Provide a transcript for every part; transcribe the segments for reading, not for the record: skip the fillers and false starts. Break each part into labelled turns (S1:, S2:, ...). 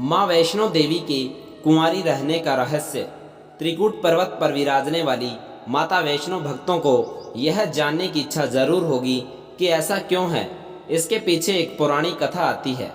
S1: माँ वैष्णो देवी के कुंवारी रहने का रहस्य। त्रिकूट पर्वत पर विराजने वाली माता वैष्णो भक्तों को यह जानने की इच्छा जरूर होगी कि ऐसा क्यों है। इसके पीछे एक पौराणिक कथा आती है।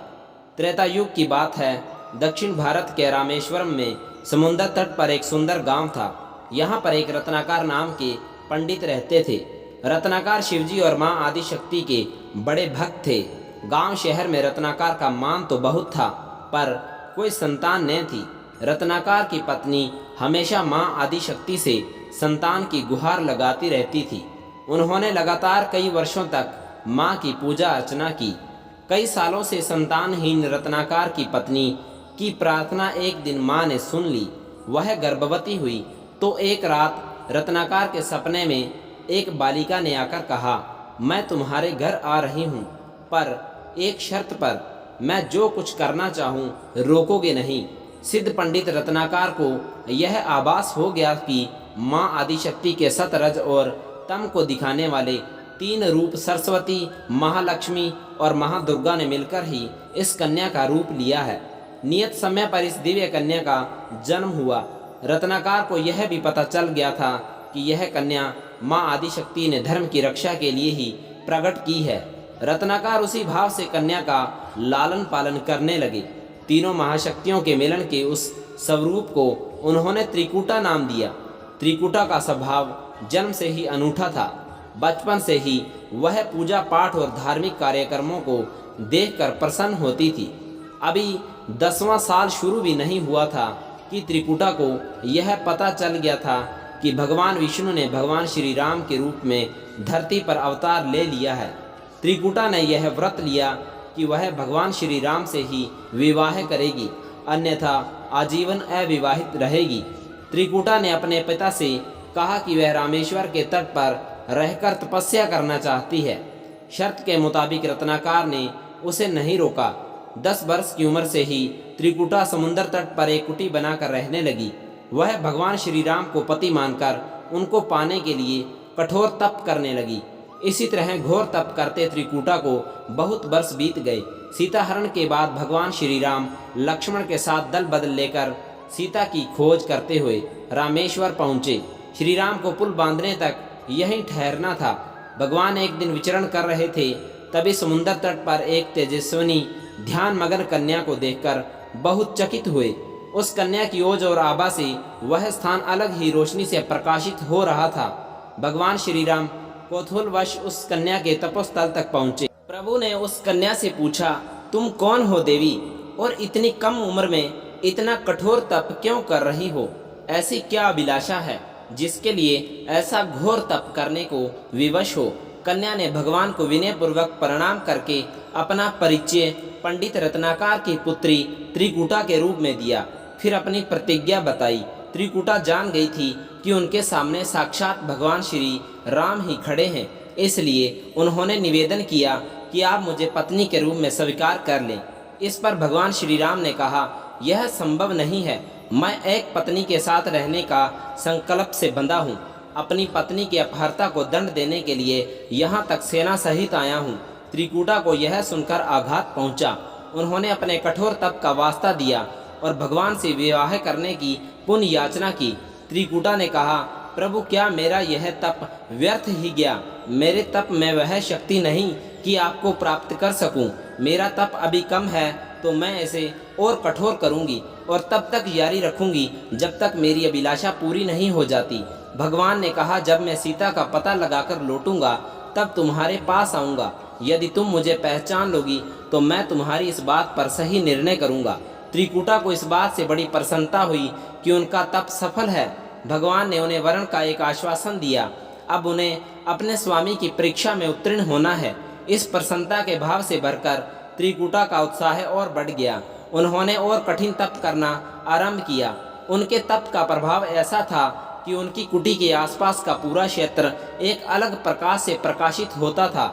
S1: त्रेता युग की बात है। दक्षिण भारत के रामेश्वरम में समुद्र तट पर एक सुंदर गांव था। यहाँ पर एक रत्नाकर नाम के पंडित रहते थे। रत्नाकर शिवजी और माँ आदिशक्ति के बड़े भक्त थे। गांव शहर में रत्नाकर का मान तो बहुत था, पर कोई संतान नहीं थी। रत्नाकर की पत्नी हमेशा माँ आदिशक्ति से संतान की गुहार लगाती रहती थी। उन्होंने लगातार कई वर्षों तक माँ की पूजा अर्चना की। कई सालों से संतानहीन रत्नाकर की पत्नी की प्रार्थना एक दिन माँ ने सुन ली। वह गर्भवती हुई तो एक रात रत्नाकर के सपने में एक बालिका ने आकर कहा, मैं तुम्हारे घर आ रही हूँ, पर एक शर्त पर, मैं जो कुछ करना चाहूँ रोकोगे नहीं। सिद्ध पंडित रत्नाकर को यह आभास हो गया कि माँ आदिशक्ति के सतरज और तम को दिखाने वाले तीन रूप सरस्वती, महालक्ष्मी और महादुर्गा ने मिलकर ही इस कन्या का रूप लिया है। नियत समय पर इस दिव्य कन्या का जन्म हुआ। रत्नाकर को यह भी पता चल गया था कि यह कन्या माँ आदिशक्ति ने धर्म की रक्षा के लिए ही प्रकट की है। रत्नाकर उसी भाव से कन्या का लालन पालन करने लगे। तीनों महाशक्तियों के मिलन के उस स्वरूप को उन्होंने त्रिकूटा नाम दिया। त्रिकूटा का स्वभाव जन्म से ही अनूठा था। बचपन से ही वह पूजा पाठ और धार्मिक कार्यक्रमों को देखकर प्रसन्न होती थी। अभी 10वां साल शुरू भी नहीं हुआ था कि त्रिकूटा को यह पता चल गया था कि भगवान विष्णु ने भगवान श्री राम के रूप में धरती पर अवतार ले लिया है। त्रिकूटा ने यह व्रत लिया कि वह भगवान श्री राम से ही विवाह करेगी, अन्यथा आजीवन अविवाहित रहेगी। त्रिकूटा ने अपने पिता से कहा कि वह रामेश्वर के तट पर रहकर तपस्या करना चाहती है। शर्त के मुताबिक रत्नाकर ने उसे नहीं रोका। 10 वर्ष की उम्र से ही त्रिकूटा समुद्र तट पर एक कुटी बनाकर रहने लगी। वह भगवान श्री राम को पति मानकर उनको पाने के लिए कठोर तप करने लगी। इसी तरह घोर तप करते त्रिकूटा को बहुत वर्ष बीत गए। सीता हरण के बाद भगवान श्री राम लक्ष्मण के साथ दल बदल लेकर सीता की खोज करते हुए रामेश्वर पहुँचे। श्री राम को पुल बांधने तक यहीं ठहरना था। भगवान एक दिन विचरण कर रहे थे, तभी समुद्र तट पर एक तेजस्विनी ध्यान मगन कन्या को देखकर बहुत चकित हुए। उस कन्या की ओज और आभा से वह स्थान अलग ही रोशनी से प्रकाशित हो रहा था। भगवान श्री राम कौतूहलवश उस कन्या के तपोस्थल तक पहुँचे। प्रभु ने उस कन्या से पूछा, तुम कौन हो देवी, और इतनी कम उम्र में इतना कठोर तप क्यों कर रही हो? ऐसी क्या अभिलाषा है जिसके लिए ऐसा घोर तप करने को विवश हो? कन्या ने भगवान को विनय पूर्वक प्रणाम करके अपना परिचय पंडित रत्नाकर की पुत्री त्रिकूटा के रूप में दिया। फिर अपनी प्रतिज्ञा बताई। त्रिकूटा जान गई थी कि उनके सामने साक्षात भगवान श्री राम ही खड़े हैं, इसलिए उन्होंने निवेदन किया कि आप मुझे पत्नी के रूप में स्वीकार कर लें। इस पर भगवान श्री राम ने कहा, यह संभव नहीं है। मैं एक पत्नी के साथ रहने का संकल्प से बंधा हूँ। अपनी पत्नी की अपहर्ता को दंड देने के लिए यहाँ तक सेना सहित आया हूँ। त्रिकूटा को यह सुनकर आघात पहुँचा। उन्होंने अपने कठोर तप का वास्ता दिया और भगवान से विवाह करने की पुण्य याचना की। त्रिकूटा ने कहा, प्रभु, क्या मेरा यह तप व्यर्थ ही गया? मेरे तप में वह शक्ति नहीं कि आपको प्राप्त कर सकूं। मेरा तप अभी कम है, तो मैं इसे और कठोर करूंगी और तब तक जारी रखूंगी जब तक मेरी अभिलाषा पूरी नहीं हो जाती। भगवान ने कहा, जब मैं सीता का पता लगाकर लौटूंगा तब तुम्हारे पास आऊँगा। यदि तुम मुझे पहचान लोगी तो मैं तुम्हारी इस बात पर सही निर्णय करूँगा। त्रिकूटा को इस बात से बड़ी प्रसन्नता हुई कि उनका तप सफल है। भगवान ने उन्हें वरण का एक आश्वासन दिया। अब उन्हें अपने स्वामी की परीक्षा में उत्तीर्ण होना है। इस प्रसन्नता के भाव से भरकर त्रिकूटा का उत्साह और बढ़ गया। उन्होंने और कठिन तप करना आरंभ किया। उनके तप का प्रभाव ऐसा था कि उनकी कुटी के आसपास का पूरा क्षेत्र एक अलग प्रकाश से प्रकाशित होता था।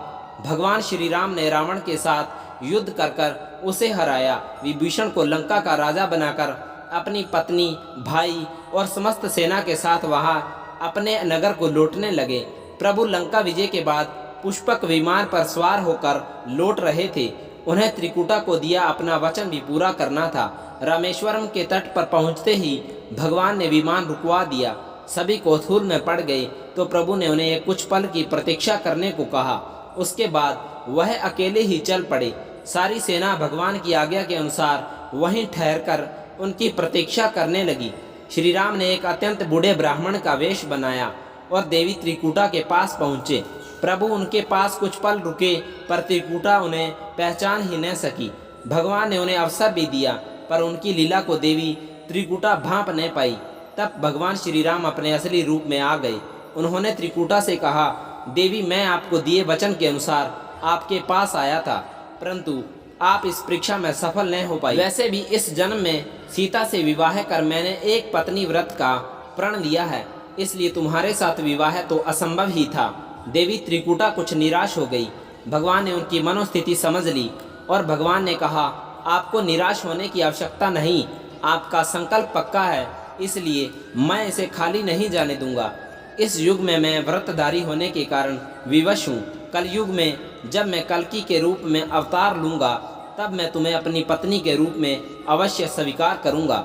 S1: भगवान श्री राम ने रावण के साथ युद्ध कर उसे हराया। विभीषण को लंका का राजा बनाकर अपनी पत्नी, भाई और समस्त सेना के साथ वहां अपने नगर को लौटने लगे। प्रभु लंका विजय के बाद पुष्पक विमान पर सवार होकर लौट रहे थे। उन्हें त्रिकुटा को दिया अपना वचन भी पूरा करना था। रामेश्वरम के तट पर पहुंचते ही भगवान ने विमान रुकवा दिया। सभी कौतूहल में पड़ गए तो प्रभु ने उन्हें कुछ पल की प्रतीक्षा करने को कहा। उसके बाद वह अकेले ही चल पड़े। सारी सेना भगवान की आज्ञा के अनुसार वहीं ठहरकर उनकी प्रतीक्षा करने लगी। श्री राम ने एक अत्यंत बूढ़े ब्राह्मण का वेश बनाया और देवी त्रिकुटा के पास पहुँचे। प्रभु उनके पास कुछ पल रुके, पर त्रिकुटा उन्हें पहचान ही न सकी। भगवान ने उन्हें अवसर भी दिया, पर उनकी लीला को देवी त्रिकुटा भांप न पाई। तब भगवान श्री राम अपने असली रूप में आ गए। उन्होंने त्रिकुटा से कहा, देवी, मैं आपको दिए वचन के अनुसार आपके पास आया था, परंतु आप इस परीक्षा में सफल न हो पाई। वैसे भी इस जन्म में सीता से विवाह कर मैंने एक पत्नी व्रत का प्रण लिया है, इसलिए तुम्हारे साथ विवाह तो असंभव ही था। देवी त्रिकुटा कुछ निराश हो गई। भगवान ने उनकी मनोस्थिति समझ ली और भगवान ने कहा, आपको निराश होने की आवश्यकता नहीं। आपका संकल्प पक्का है, इसलिए मैं इसे खाली नहीं जाने दूंगा। इस युग में मैं व्रतधारी होने के कारण विवश हूँ। कल युग में जब मैं कल्कि के रूप में अवतार लूँगा, तब मैं तुम्हें अपनी पत्नी के रूप में अवश्य स्वीकार करूँगा।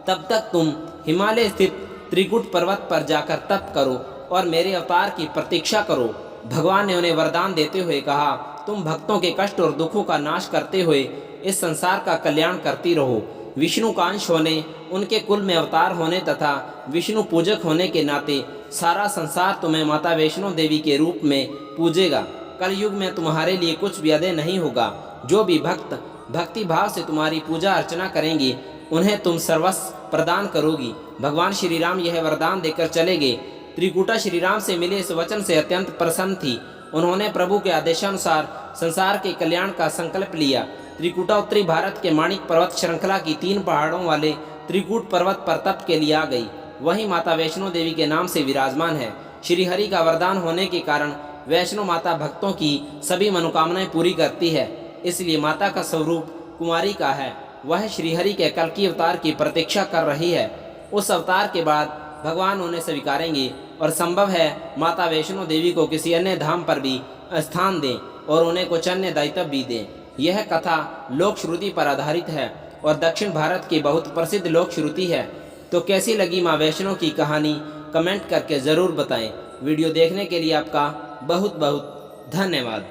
S1: तब तक तुम हिमालय स्थित त्रिकुट पर्वत पर जाकर तप करो और मेरे अवतार की प्रतीक्षा करो। भगवान ने उन्हें वरदान देते हुए कहा, तुम भक्तों के कष्ट और दुखों का नाश करते हुए इस संसार का कल्याण करती रहो। विष्णु का अंश होने, उनके कुल में अवतार होने तथा विष्णु पूजक होने के नाते सारा संसार तुम्हें माता वैष्णो देवी के रूप में पूजेगा। कल युग में तुम्हारे लिए कुछ भी अदय नहीं होगा। जो भी भक्त भक्ति भाव से तुम्हारी पूजा अर्चना करेंगे, उन्हें तुम सर्वस्व प्रदान करोगी। भगवान श्री राम यह वरदान देकर चले गए। त्रिकुटा श्री राम से मिले इस वचन से अत्यंत प्रसन्न थी। उन्होंने प्रभु के आदेशानुसार संसार के कल्याण का संकल्प लिया। त्रिकुटा उत्तरी भारत के माणिक पर्वत श्रृंखला की 3 पहाड़ों वाले त्रिकूट पर्वत पर तप के लिए आ गई। वहीं माता वैष्णो देवी के नाम से विराजमान है। श्री हरि का वरदान होने के कारण वैष्णो माता भक्तों की सभी मनोकामनाएं पूरी करती है। इसलिए माता का स्वरूप कुमारी का है। वह श्रीहरि के कल्कि अवतार की प्रतीक्षा कर रही है। उस अवतार के बाद भगवान उन्हें स्वीकारेंगे और संभव है माता वैष्णो देवी को किसी अन्य धाम पर भी स्थान दें और उन्हें कुछ अन्य दायित्व भी दें। यह कथा लोक श्रुति पर आधारित है और दक्षिण भारत की बहुत प्रसिद्ध लोक श्रुति है। तो कैसी लगी माँ वैष्णो की कहानी कमेंट करके ज़रूर बताएं। वीडियो देखने के लिए आपका बहुत बहुत धन्यवाद।